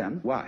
then why?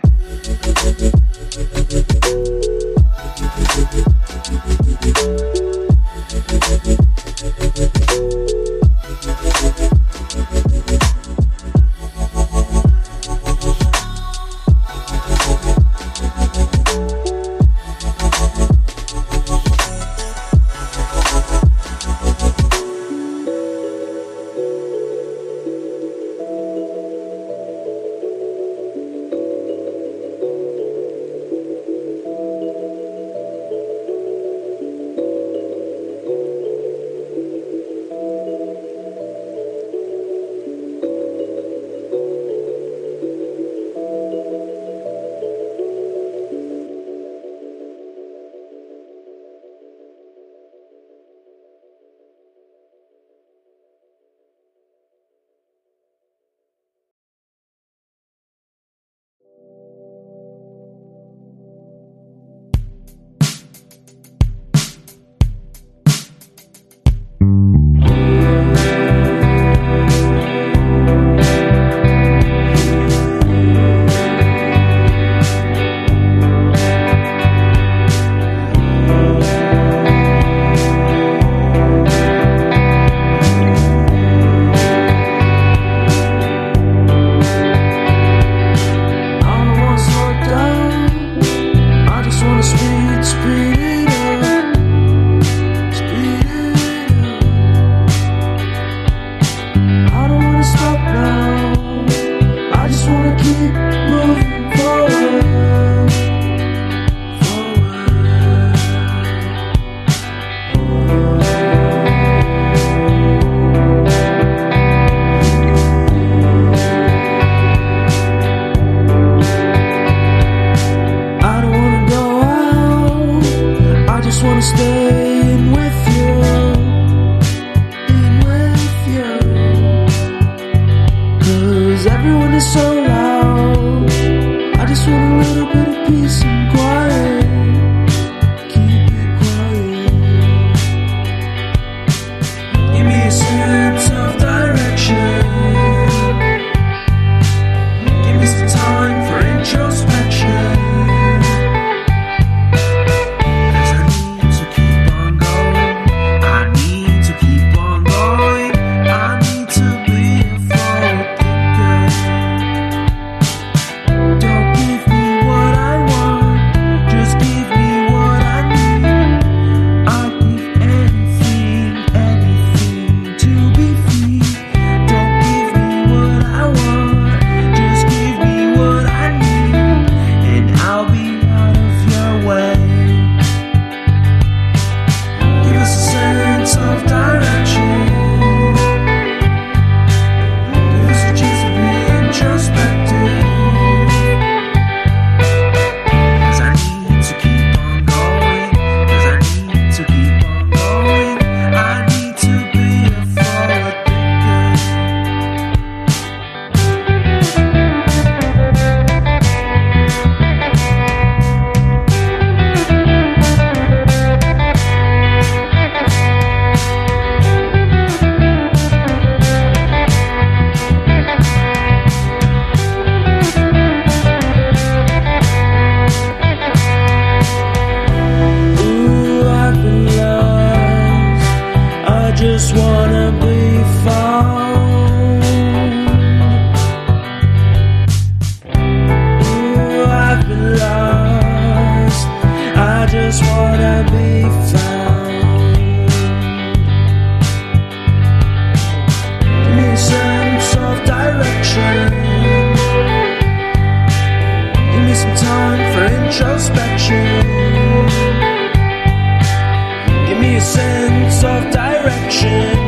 Everyone is so loud. I just want a little bit of peace and quiet. Keep it quiet. Give me a sense of direction. Give me some time for introspection. 'Cause I need to keep on going. I need to keep on going. I need to be a forward. Don't give me what I want, just give me what I need. I'll give anything, anything to be free. Don't give me what I want, just give me what I need, and I'll be out of your way. Give us a sense of direction. Give us a chance to be introspective. Just wanna be found. Ooh, I've been lost. I just wanna be found. Give me a sense of direction. Give me some time for introspection. Give me a sense of direction.